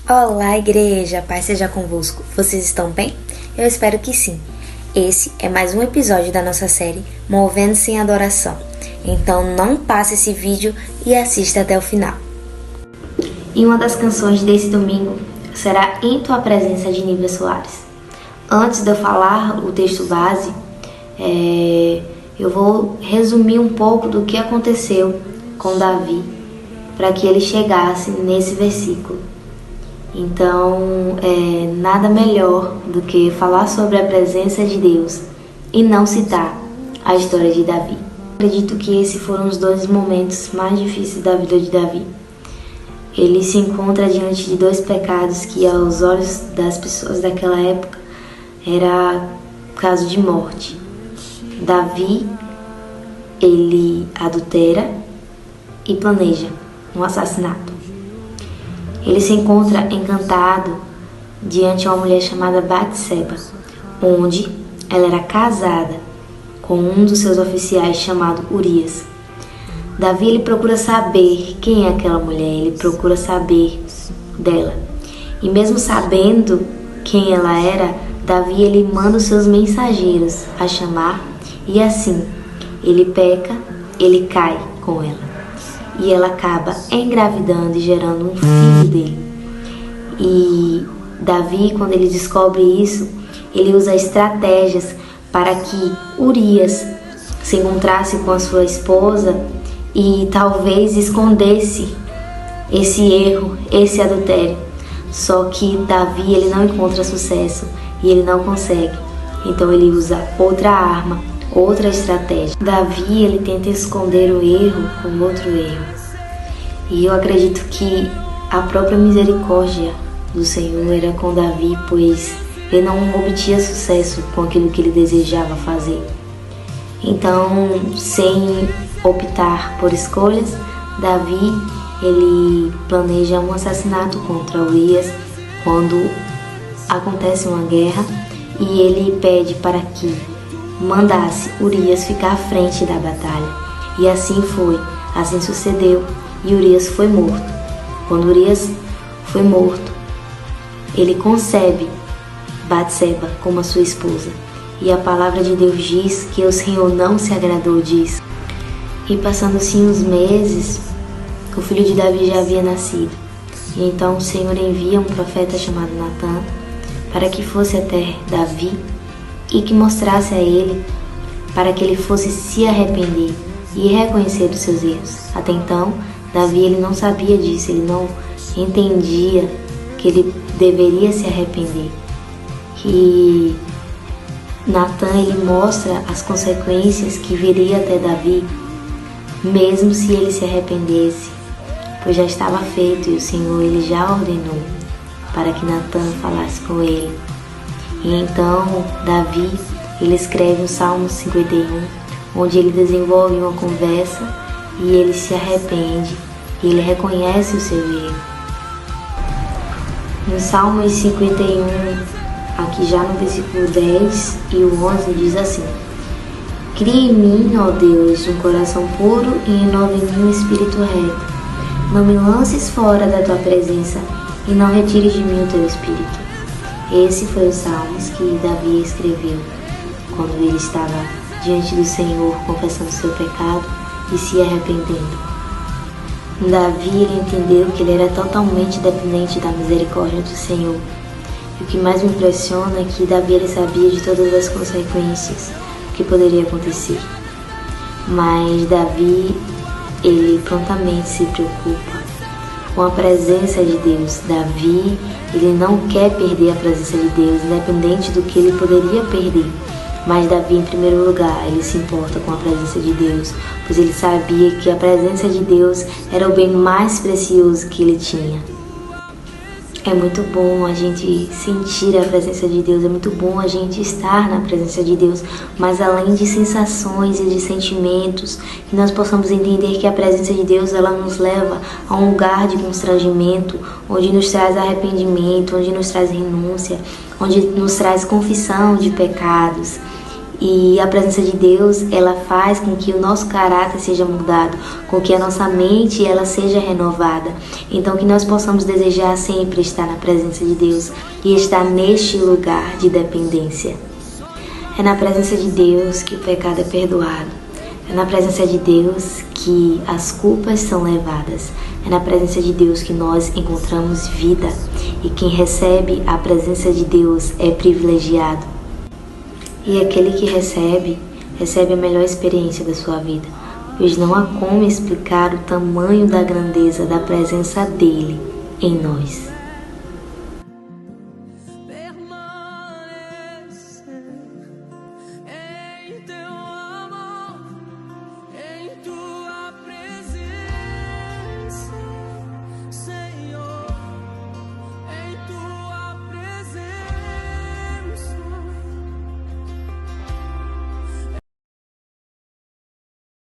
Olá, igreja! Paz seja convosco. Vocês estão bem? Eu espero que sim. Esse é mais um episódio da nossa série Movendo-se em Adoração. Então não passe esse vídeo e assista até o final. E uma das canções desse domingo será Em Tua Presença, de Nívia Soares. Antes de eu falar o texto base, eu vou resumir um pouco do que aconteceu com Davi para que ele chegasse nesse versículo. Então, nada melhor do que falar sobre a presença de Deus e não citar a história de Davi. Acredito que esses foram os dois momentos mais difíceis da vida de Davi. Ele se encontra diante de dois pecados que, aos olhos das pessoas daquela época, era caso de morte. Davi, ele adultera e planeja um assassinato. Ele se encontra encantado diante de uma mulher chamada Batseba, onde ela era casada com um dos seus oficiais chamado Urias. Davi ele procura saber quem é aquela mulher, ele procura saber dela. E mesmo sabendo quem ela era, Davi ele manda os seus mensageiros a chamar e assim ele peca, ele cai com ela. E ela acaba engravidando e gerando um filho dele. E Davi, quando ele descobre isso, ele usa estratégias para que Urias se encontrasse com a sua esposa e talvez escondesse esse erro, esse adultério. Só que Davi ele não encontra sucesso e ele não consegue. Então ele usa outra arma, outra estratégia. Davi ele tenta esconder o erro com outro erro. E eu acredito que a própria misericórdia do Senhor era com Davi, pois ele não obtinha sucesso com aquilo que ele desejava fazer. Então, sem optar por escolhas, Davi ele planeja um assassinato contra Urias quando acontece uma guerra e ele pede para que mandasse Urias ficar à frente da batalha. E assim foi, assim sucedeu e Urias foi morto. Quando Urias foi morto, ele concebe Batseba como a sua esposa. E a palavra de Deus diz que o Senhor não se agradou disso. E passando-se uns meses, o filho de Davi já havia nascido. E então o Senhor envia um profeta chamado Natã para que fosse até Davi e que mostrasse a ele para que ele fosse se arrepender e reconhecer os seus erros. Até então, Davi ele não sabia disso, ele não entendia que ele deveria se arrepender. E Natã ele mostra as consequências que viria até Davi, mesmo se ele se arrependesse, pois já estava feito e o Senhor ele já ordenou para que Natã falasse com ele. E então Davi ele escreve o Salmo 51, onde ele desenvolve uma conversa e ele se arrepende e ele reconhece o seu erro. No Salmo 51, aqui já no versículo 10 e o 11 diz assim: Cria em mim, ó Deus, um coração puro e renova em mim um espírito reto. Não me lances fora da tua presença e não retires de mim o teu espírito. Esse foi o Salmos que Davi escreveu quando ele estava diante do Senhor confessando seu pecado e se arrependendo. Davi ele entendeu que ele era totalmente dependente da misericórdia do Senhor. E o que mais me impressiona é que Davi ele sabia de todas as consequências que poderia acontecer. Mas Davi ele prontamente se preocupa com a presença de Deus. Davi ele não quer perder a presença de Deus, independente do que ele poderia perder. Mas Davi, em primeiro lugar, ele se importa com a presença de Deus, pois ele sabia que a presença de Deus era o bem mais precioso que ele tinha. É muito bom a gente sentir a presença de Deus, é muito bom a gente estar na presença de Deus, mas além de sensações e de sentimentos, que nós possamos entender que a presença de Deus ela nos leva a um lugar de constrangimento, onde nos traz arrependimento, onde nos traz renúncia, onde nos traz confissão de pecados. E a presença de Deus, ela faz com que o nosso caráter seja mudado, com que a nossa mente ela seja renovada. Então que nós possamos desejar sempre estar na presença de Deus e estar neste lugar de dependência. É na presença de Deus que o pecado é perdoado. É na presença de Deus que as culpas são levadas. É na presença de Deus que nós encontramos vida. E quem recebe a presença de Deus é privilegiado. E aquele que recebe a melhor experiência da sua vida, pois não há como explicar o tamanho da grandeza da presença dele em nós.